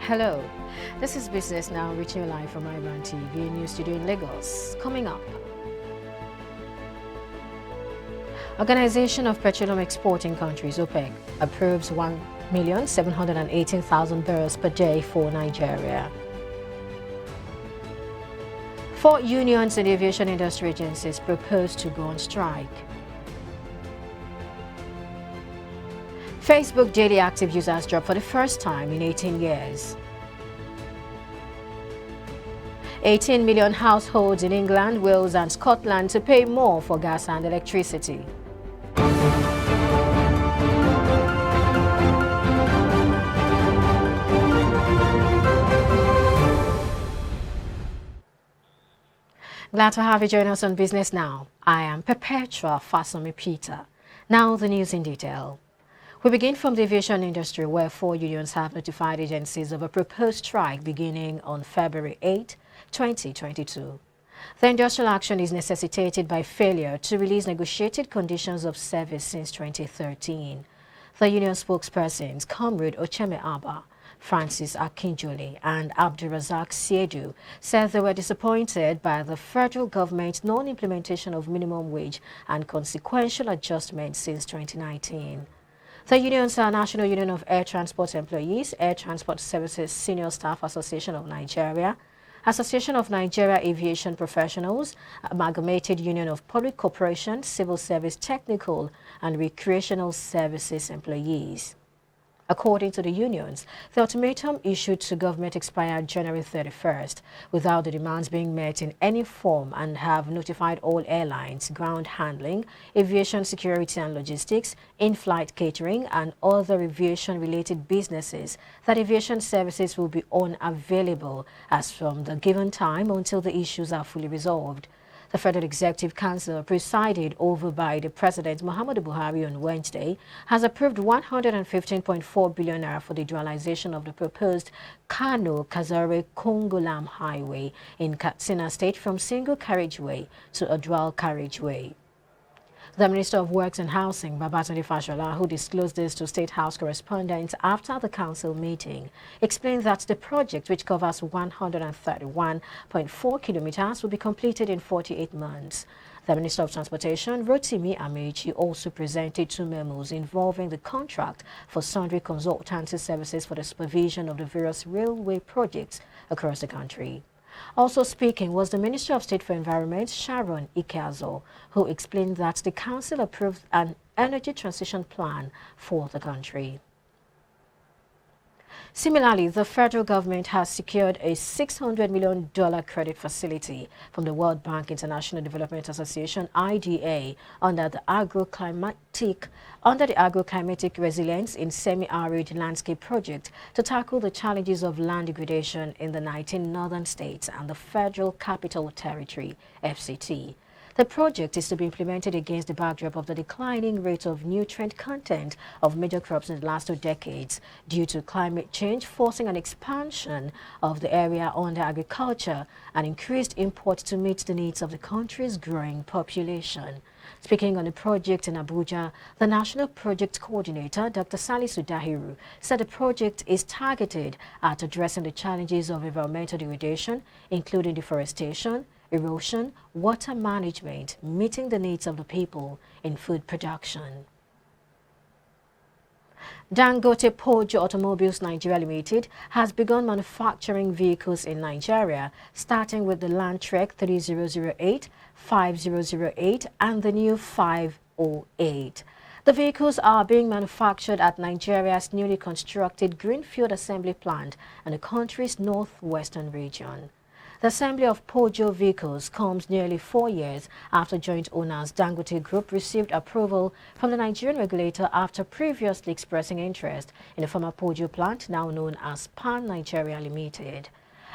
Hello, this is Business Now, reaching you live from iBrandTV News Studio in Lagos. Coming up, Organization of Petroleum Exporting Countries, OPEC, approves 1,718,000 barrels per day for Nigeria. 4 unions and aviation industry agencies propose to go on strike. Facebook daily active users dropped for the first time in 18 years. 18 million households in England, Wales and Scotland to pay more for gas and electricity. Glad to have you join us on Business Now. I am Perpetua Fasami Peter. Now the news in detail. We begin from the aviation industry, where 4 unions have notified agencies of a proposed strike beginning on February 8, 2022. The industrial action is necessitated by failure to release negotiated conditions of service since 2013. The union spokespersons, Comrade Ocheme Abba, Francis Akinjole and Abdurazak Siedu, said they were disappointed by the federal government's non-implementation of minimum wage and consequential adjustments since 2019. The unions are National Union of Air Transport Employees, Air Transport Services Senior Staff Association of Nigeria, Association of Nigeria Aviation Professionals, Amalgamated Union of Public Corporations, Civil Service Technical and Recreational Services Employees. According to the unions, the ultimatum issued to government expired January 31st without the demands being met in any form, and have notified all airlines, ground handling, aviation security and logistics, in-flight catering and other aviation-related businesses that aviation services will be unavailable as from the given time until the issues are fully resolved. The Federal Executive Council, presided over by the President Muhammadu Buhari on Wednesday, has approved 115.4 billion naira for the dualization of the proposed Kano-Kazare-Kongolam Highway in Katsina State from single carriageway to a dual carriageway. The Minister of Works and Housing, Babatunde Fashola, who disclosed this to State House correspondents after the council meeting, explained that the project, which covers 131.4 kilometers, will be completed in 48 months. The Minister of Transportation, Rotimi Amechi, also presented 2 memos involving the contract for sundry consultancy services for the supervision of the various railway projects across the country. Also speaking was the Minister of State for Environment, Sharon Ikeazo, who explained that the Council approved an energy transition plan for the country. Similarly, the federal government has secured a $600 million credit facility from the World Bank International Development Association, IDA, under the Agroclimatic Resilience in Semi-Arid Landscape project to tackle the challenges of land degradation in the 19 northern states and the Federal Capital Territory, FCT. The project is to be implemented against the backdrop of the declining rate of nutrient content of major crops in the last 2 decades due to climate change, forcing an expansion of the area under agriculture and increased imports to meet the needs of the country's growing population. Speaking on the project in Abuja, the National Project Coordinator, Dr. Salisu Dahiru, said the project is targeted at addressing the challenges of environmental degradation, including deforestation, erosion, water management, meeting the needs of the people in food production. Dangote Pojo Automobiles Nigeria Limited has begun manufacturing vehicles in Nigeria, starting with the Landtrek 3008, 5008 and the new 508. The vehicles are being manufactured at Nigeria's newly constructed Greenfield Assembly Plant in the country's northwestern region. The assembly of Pojo vehicles comes nearly 4 years after joint owners Dangote Group received approval from the Nigerian regulator after previously expressing interest in the former Pojo plant, now known as Pan Nigeria Limited.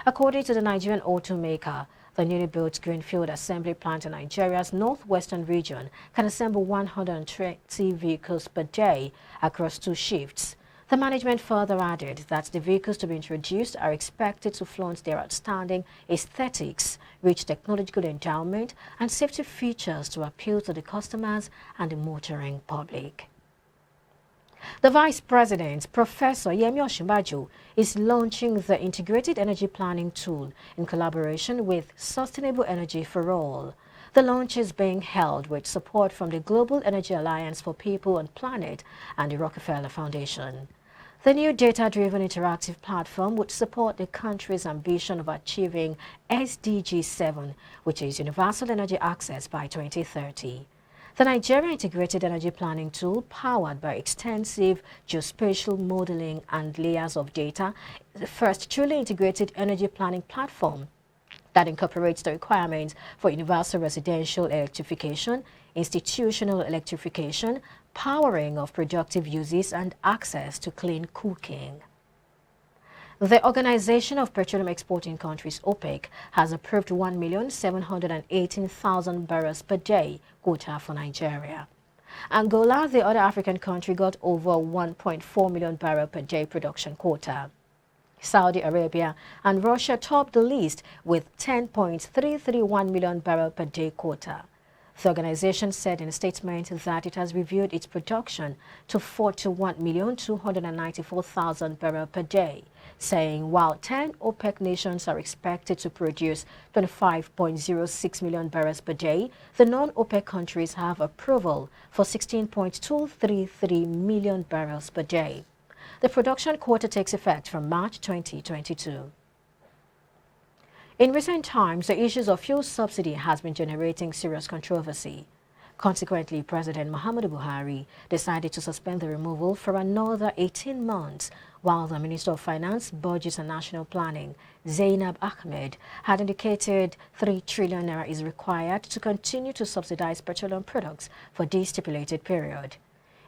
According to the Nigerian automaker, the newly built Greenfield Assembly Plant in Nigeria's northwestern region can assemble 120 vehicles per day across 2 shifts. The management further added that the vehicles to be introduced are expected to flaunt their outstanding aesthetics, rich technological endowment, and safety features to appeal to the customers and the motoring public. The Vice President, Professor Yemi Osinbajo, is launching the Integrated Energy Planning Tool in collaboration with Sustainable Energy for All. The launch is being held with support from the Global Energy Alliance for People and Planet and the Rockefeller Foundation. The new data-driven interactive platform would support the country's ambition of achieving SDG 7, which is universal energy access by 2030. The Nigerian Integrated Energy Planning Tool, powered by extensive geospatial modeling and layers of data, is the first truly integrated energy planning platform that incorporates the requirements for universal residential electrification, institutional electrification, powering of productive uses, and access to clean cooking. The Organization of Petroleum Exporting Countries, OPEC, has approved 1,718,000 barrels per day quota for Nigeria. Angola, the other African country, got over 1.4 million barrel per day production quota. Saudi Arabia and Russia topped the list with 10.331 million barrel per day quota. The organization said in a statement that it has reviewed its production to 41,294,000 barrels per day, saying while 10 OPEC nations are expected to produce 25.06 million barrels per day, the non-OPEC countries have approval for 16.233 million barrels per day. The production quota takes effect from March 2022. In recent times, the issues of fuel subsidy has been generating serious controversy. Consequently, President Muhammadu Buhari decided to suspend the removal for another 18 months, while the Minister of Finance, Budget and National Planning, Zainab Ahmed, had indicated 3 trillion naira is required to continue to subsidize petroleum products for this stipulated period.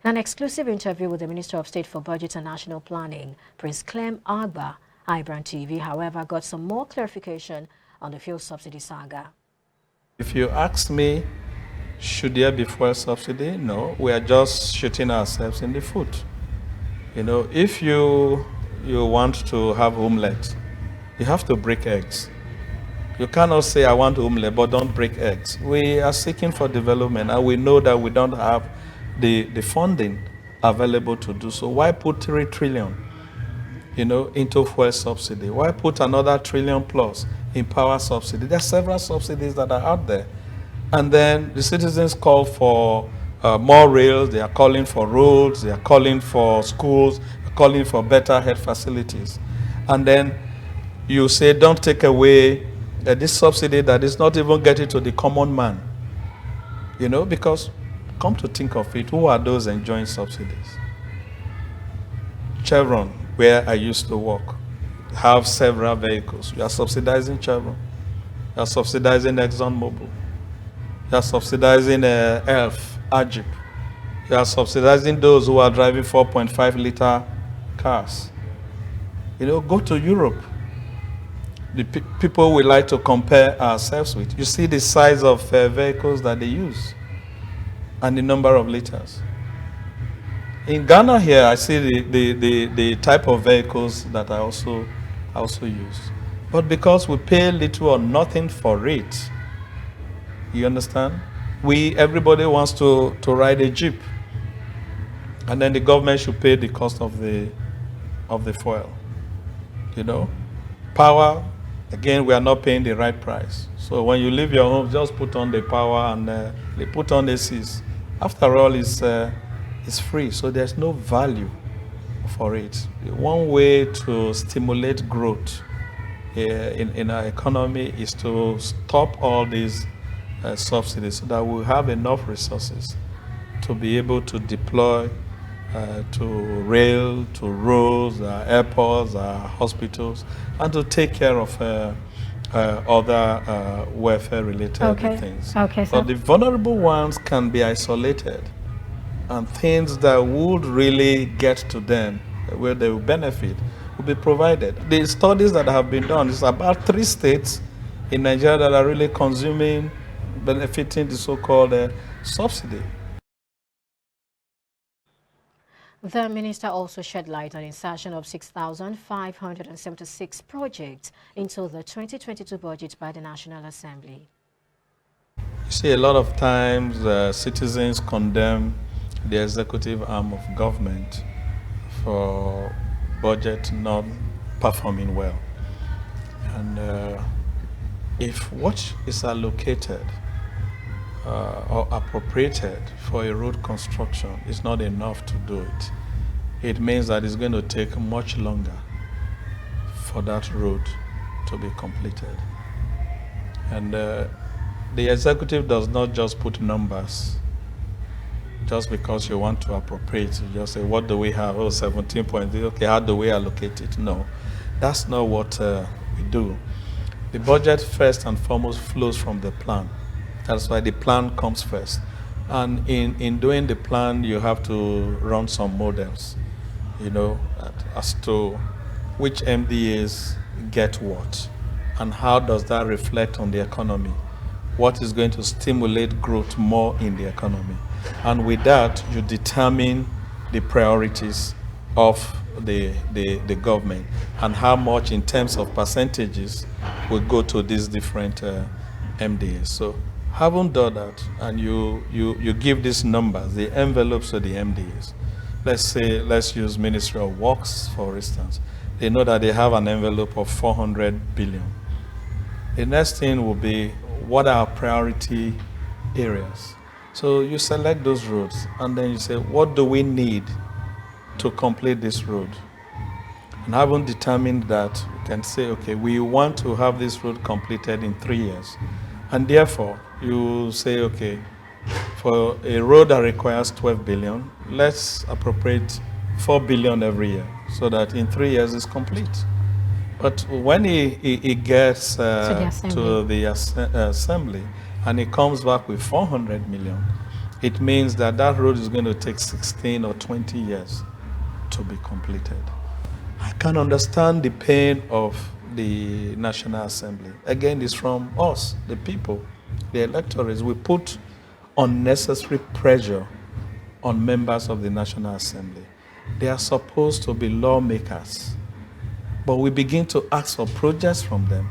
In an exclusive interview with the Minister of State for Budget and National Planning, Prince Clem Agba, iBrandTV, however, got some more clarification on the fuel subsidy saga. If you ask me, should there be fuel subsidy? No, we are just shooting ourselves in the foot. You know, if you want to have omelette, you have to break eggs. You cannot say, I want omelette, but don't break eggs. We are seeking for development, and we know that we don't have the funding available to do so. Why put 3 trillion? Into fuel subsidy? Why put another trillion plus in power subsidy? There are several subsidies that are out there. And then the citizens call for more rails, they are calling for roads, they are calling for schools, they are calling for better health facilities. And then you say, don't take away this subsidy that is not even getting to the common man. Because come to think of it, who are those enjoying subsidies? Chevron, where I used to work, have several vehicles. You are subsidizing Chevron. You are subsidizing ExxonMobil. You are subsidizing ELF, Ajib. You are subsidizing those who are driving 4.5-liter cars. Go to Europe. The people we like to compare ourselves with. You see the size of vehicles that they use and the number of liters. In Ghana here, I see the type of vehicles that I also use. But because we pay little or nothing for it, you understand? Everybody wants to ride a Jeep. And then the government should pay the cost of the fuel. Power, again, we are not paying the right price. So when you leave your home, just put on the power and they put on ACs. After all, it's free, so there's no value for it. One way to stimulate growth in our economy is to stop all these subsidies so that we'll have enough resources to be able to deploy to rail, to roads, airports, hospitals, and to take care of other welfare-related things. Okay, so the vulnerable ones can be isolated, and things that would really get to them, where they will benefit, will be provided. The studies that have been done is about 3 states in Nigeria that are really benefiting the so-called subsidy. The minister also shed light on insertion of 6,576 projects into the 2022 budget by the National Assembly. You see, a lot of times citizens condemn the executive arm of government for budget not performing well. And if what is allocated or appropriated for a road construction is not enough to do it, it means that it's going to take much longer for that road to be completed. And the executive does not just put numbers just because you want to appropriate. You just say, what do we have? Oh, 17.3. Okay, how do we allocate it? No, that's not what we do. The budget first and foremost flows from the plan. That's why the plan comes first. And in doing the plan, you have to run some models, as to which MDAs get what, and how does that reflect on the economy. What is going to stimulate growth more in the economy? And with that, you determine the priorities of the government and how much in terms of percentages will go to these different MDAs. So having done that, and you give these numbers, the envelopes of the MDAs. Let's use Ministry of Works, for instance. They know that they have an envelope of 400 billion. The next thing will be, what are our priority areas? So you select those roads, and then you say, what do we need to complete this road? And having determined that, you can say, okay, we want to have this road completed in 3 years. And therefore, you say, okay, for a road that requires 12 billion, let's appropriate 4 billion every year so that in 3 years it's complete. But when he gets to the assembly and he comes back with 400 million, it means that that road is going to take 16 or 20 years to be completed. I can understand the pain of the National Assembly. Again, it's from us, the people, the electors. We put unnecessary pressure on members of the National Assembly. They are supposed to be lawmakers, but we begin to ask for projects from them.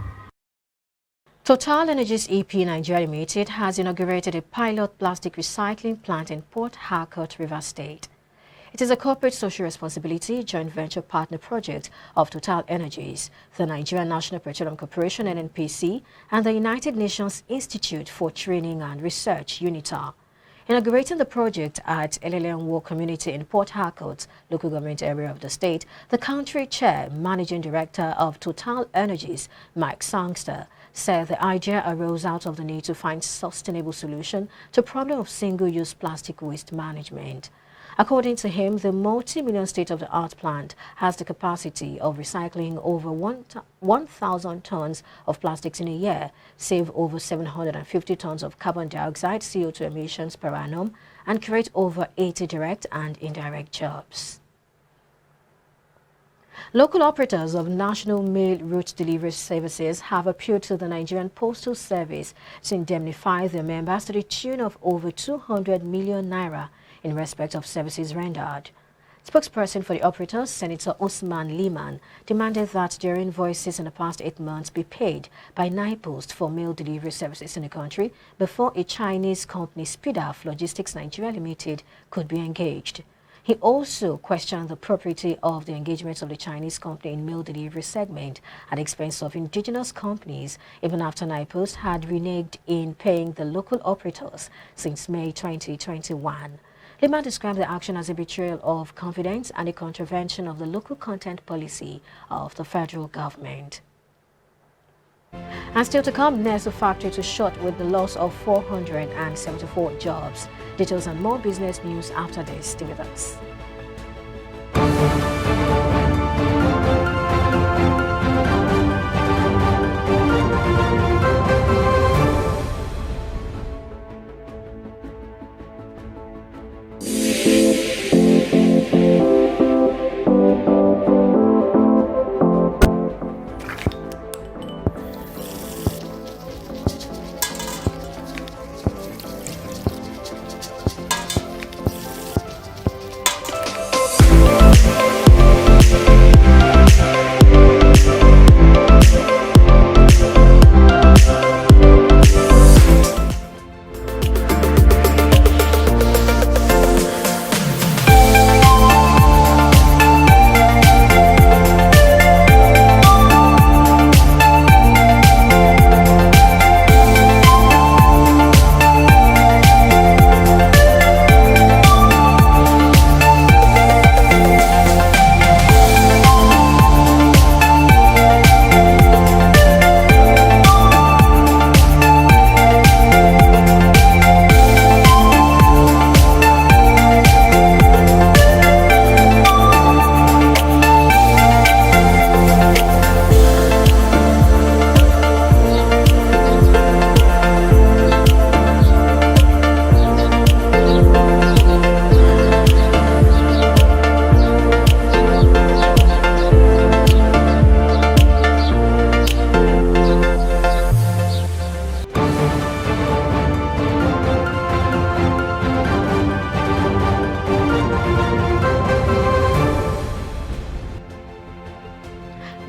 Total Energies EP Nigeria Limited has inaugurated a pilot plastic recycling plant in Port Harcourt, Rivers State. It is a corporate social responsibility joint venture partner project of Total Energies, the Nigerian National Petroleum Corporation (NNPC), and the United Nations Institute for Training and Research (UNITA). Inaugurating the project at Elelenwo community in Port Harcourt, local government area of the state, the country chair, managing director of Total Energies, Mike Sangster, said the idea arose out of the need to find sustainable solution to the problem of single-use plastic waste management. According to him, the multi-million state-of-the-art plant has the capacity of recycling over 1,000 tons of plastics in a year, save over 750 tons of carbon dioxide CO2 emissions per annum, and create over 80 direct and indirect jobs. Local operators of National Mail Route Delivery Services have appealed to the Nigerian Postal Service to indemnify their members to the tune of over 200 million naira in respect of services rendered. Spokesperson for the operators, Senator Usman Liman, demanded that their invoices in the past 8 months be paid by NIPOST for mail delivery services in the country before a Chinese company, Speedoff Logistics Nigeria Limited, could be engaged. He also questioned the propriety of the engagements of the Chinese company in mail delivery segment at the expense of indigenous companies, even after NIPOST had reneged in paying the local operators since May 2021. Liman described the action as a betrayal of confidence and a contravention of the local content policy of the federal government. And still to come, Nestle factory to shut with the loss of 474 jobs. Details and more business news after this. Stay with us.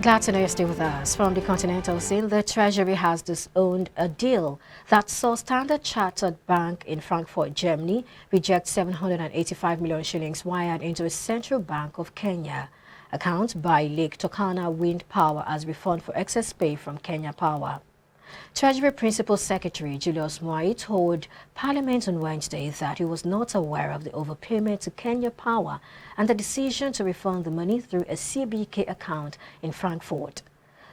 Glad to know you're still with us. From the continental scene, the Treasury has disowned a deal that saw Standard Chartered Bank in Frankfurt, Germany, reject 785 million shillings wired into a central bank of Kenya account by Lake Turkana Wind Power as refund for excess pay from Kenya Power. Treasury Principal Secretary Julius Mwai told Parliament on Wednesday that he was not aware of the overpayment to Kenya Power and the decision to refund the money through a CBK account in Frankfurt.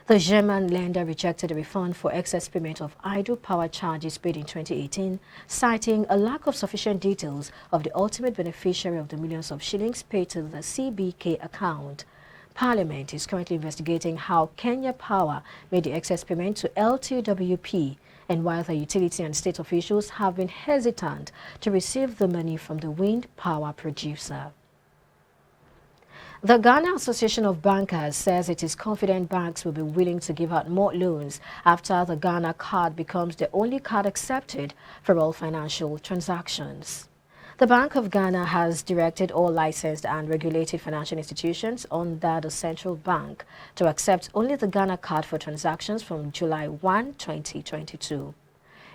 The German lender rejected a refund for excess payment of idle power charges paid in 2018, citing a lack of sufficient details of the ultimate beneficiary of the millions of shillings paid to the CBK account. Parliament is currently investigating how Kenya Power made the excess payment to LTWP, and while the utility and state officials have been hesitant to receive the money from the wind power producer. The Ghana Association of Bankers says it is confident banks will be willing to give out more loans after the Ghana card becomes the only card accepted for all financial transactions. The Bank of Ghana has directed all licensed and regulated financial institutions under the central bank to accept only the Ghana card for transactions from July 1, 2022.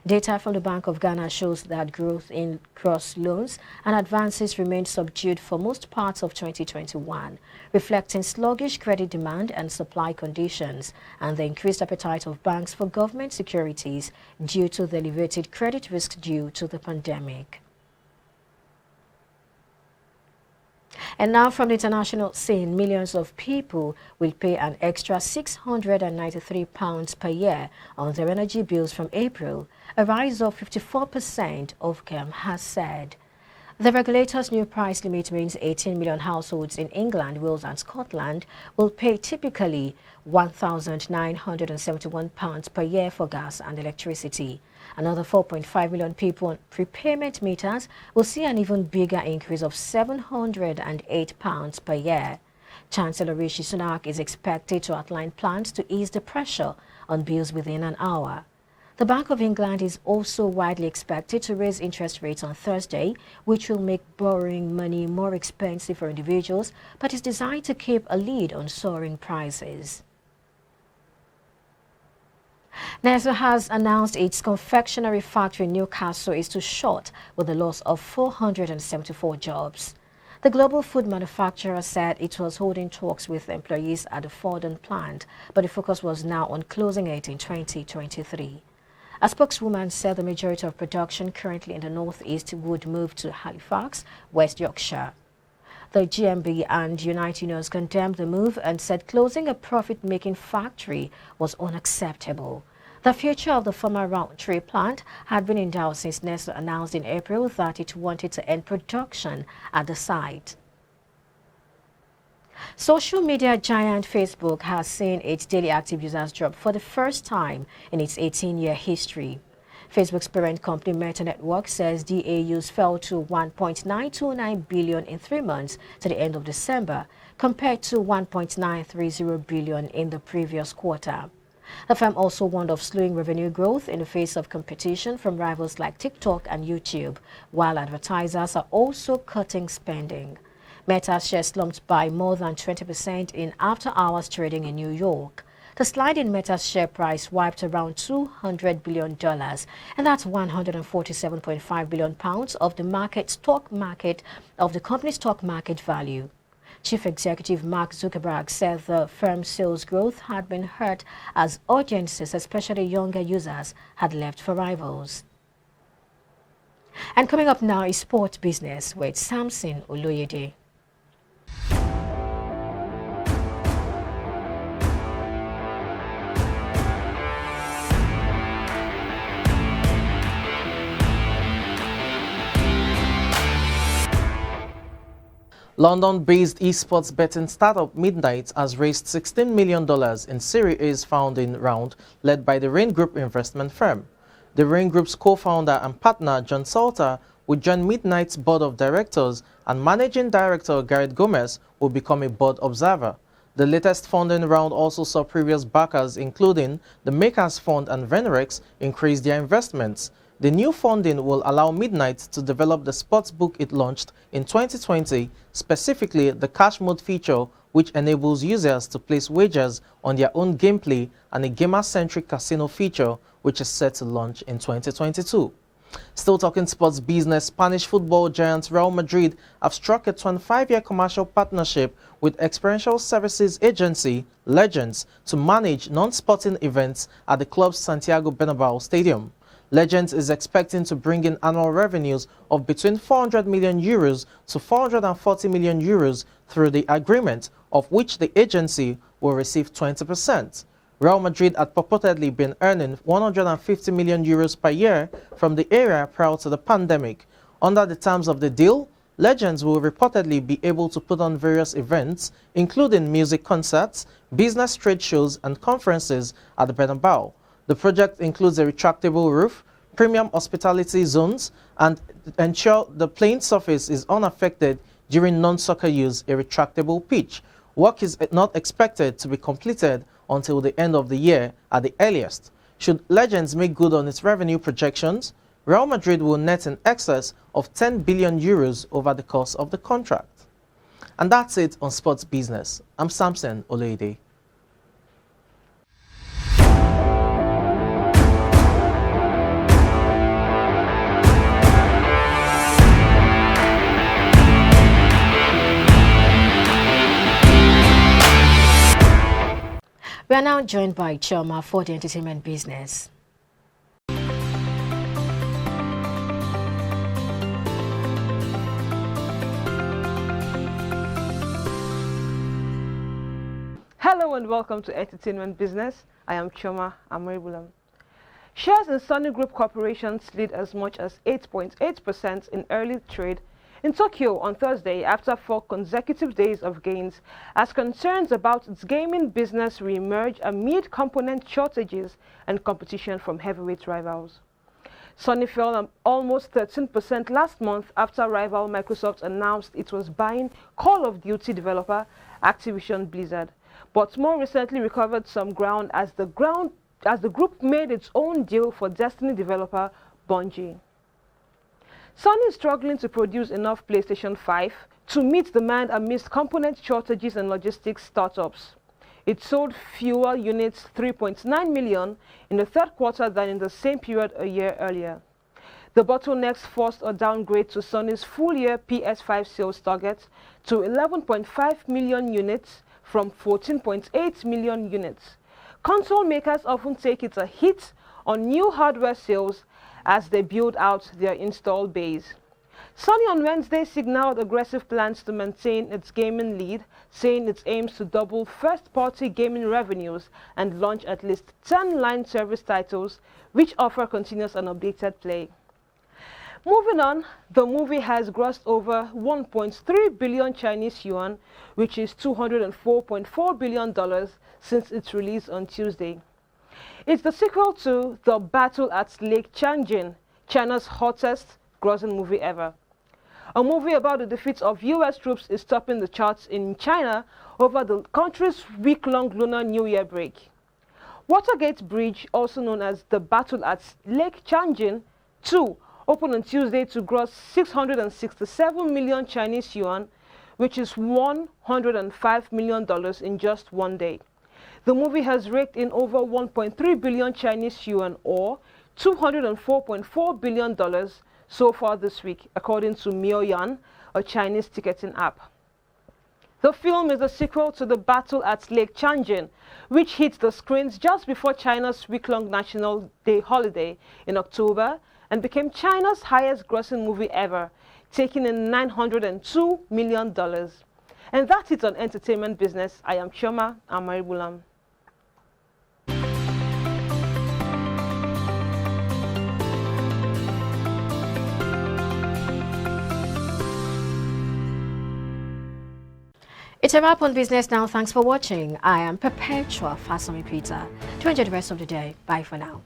Data from the Bank of Ghana shows that growth in gross loans and advances remained subdued for most parts of 2021, reflecting sluggish credit demand and supply conditions and the increased appetite of banks for government securities due to the elevated credit risk due to the pandemic. And now from the international scene, millions of people will pay an extra £693 per year on their energy bills from April, a rise of 54%, Ofcom has said. The regulator's new price limit means 18 million households in England, Wales and Scotland will pay typically £1,971 per year for gas and electricity. Another 4.5 million people on prepayment meters will see an even bigger increase of £708 per year. Chancellor Rishi Sunak is expected to outline plans to ease the pressure on bills within an hour. The Bank of England is also widely expected to raise interest rates on Thursday, which will make borrowing money more expensive for individuals, but is designed to keep a lead on soaring prices. Nestle has announced its confectionery factory in Newcastle is too short, with the loss of 474 jobs. The global food manufacturer said it was holding talks with employees at the Fordham plant, but the focus was now on closing it in 2023. A spokeswoman said the majority of production currently in the northeast would move to Halifax, West Yorkshire. The GMB and United Unions condemned the move and said closing a profit-making factory was unacceptable. The future of the former Roundtree plant had been in doubt since Nestle announced in April that it wanted to end production at the site. Social media giant Facebook has seen its daily active users drop for the first time in its 18-year history. Facebook's parent company Meta Network says DAUs fell to 1.929 billion in 3 months to the end of December, compared to 1.930 billion in the previous quarter. The firm also warned of slowing revenue growth in the face of competition from rivals like TikTok and YouTube, while advertisers are also cutting spending. Meta's share slumped by more than 20% in after-hours trading in New York. The slide in Meta's share price wiped around $200 billion, and that's 147.5 billion pounds of the company's stock market value. Chief Executive Mark Zuckerberg said the firm's sales growth had been hurt as audiences, especially younger users, had left for rivals. And coming up now is Sport Business with Samson Oloyede. London-based esports betting startup Midnight has raised $16 million in Series A's founding round led by the Rain Group investment firm. The Rain Group's co-founder and partner John Salter will join Midnight's board of directors, and managing director Garrett Gomez will become a board observer. The latest funding round also saw previous backers including the Makers Fund and Venrex increase their investments. The new funding will allow Midnight to develop the sportsbook it launched in 2020, specifically the cash mode feature, which enables users to place wagers on their own gameplay, and a gamer-centric casino feature, which is set to launch in 2022. Still talking sports business, Spanish football giants Real Madrid have struck a 25-year commercial partnership with experiential services agency Legends to manage non-sporting events at the club's Santiago Bernabeu Stadium. Legends is expecting to bring in annual revenues of between 400 million euros to 440 million euros through the agreement, of which the agency will receive 20%. Real Madrid had purportedly been earning 150 million euros per year from the area prior to the pandemic. Under the terms of the deal, Legends will reportedly be able to put on various events, including music concerts, business trade shows, and conferences at the Bernabeu. The project includes a retractable roof, premium hospitality zones, and ensure the playing surface is unaffected during non-soccer use, a retractable pitch. Work is not expected to be completed until the end of the year at the earliest. Should Legends make good on its revenue projections, Real Madrid will net in excess of 10 billion euros over the course of the contract. And that's it on Sports Business. I'm Samson Oleide. We are now joined by Chioma for the entertainment business. Hello and welcome to Entertainment Business. I am Chioma Amaribulam. Shares in Sony Group Corporation slid as much as 8.8% in early trade in Tokyo on Thursday after 4 consecutive days of gains, as concerns about its gaming business re-emerge amid component shortages and competition from heavyweight rivals. Sony fell almost 13% last month after rival Microsoft announced it was buying Call of Duty developer Activision Blizzard, but more recently recovered some ground as the group made its own deal for Destiny developer Bungie. Sony is struggling to produce enough PlayStation 5 to meet demand amidst component shortages and logistics startups. It sold fewer units, 3.9 million, in the third quarter than in the same period a year earlier. The bottlenecks forced a downgrade to Sony's full-year PS5 sales target to 11.5 million units from 14.8 million units. Console makers often take it a hit on new hardware sales as they build out their install base. Sony on Wednesday signaled aggressive plans to maintain its gaming lead, saying it aims to double first-party gaming revenues and launch at least 10 line service titles, which offer continuous and updated play. Moving on, the movie has grossed over 1.3 billion Chinese yuan, which is $204.4 billion since its release on Tuesday. It's the sequel to The Battle at Lake Changjin, China's hottest grossing movie ever. A movie about the defeat of U.S. troops is topping the charts in China over the country's week-long Lunar New Year break. Watergate Bridge, also known as The Battle at Lake Changjin 2, opened on Tuesday to gross 667 million Chinese yuan, which is $105 million in just one day. The movie has raked in over 1.3 billion Chinese yuan, or $204.4 billion so far this week, according to Miaoyan, a Chinese ticketing app. The film is a sequel to The Battle at Lake Changjin, which hit the screens just before China's week-long National Day holiday in October and became China's highest-grossing movie ever, taking in $902 million. And that's it on Entertainment Business. I am Chioma Amaribulam. It's a wrap on Business Now. Thanks for watching. I am Perpetua Fasomi Peter. To enjoy the rest of the day. Bye for now.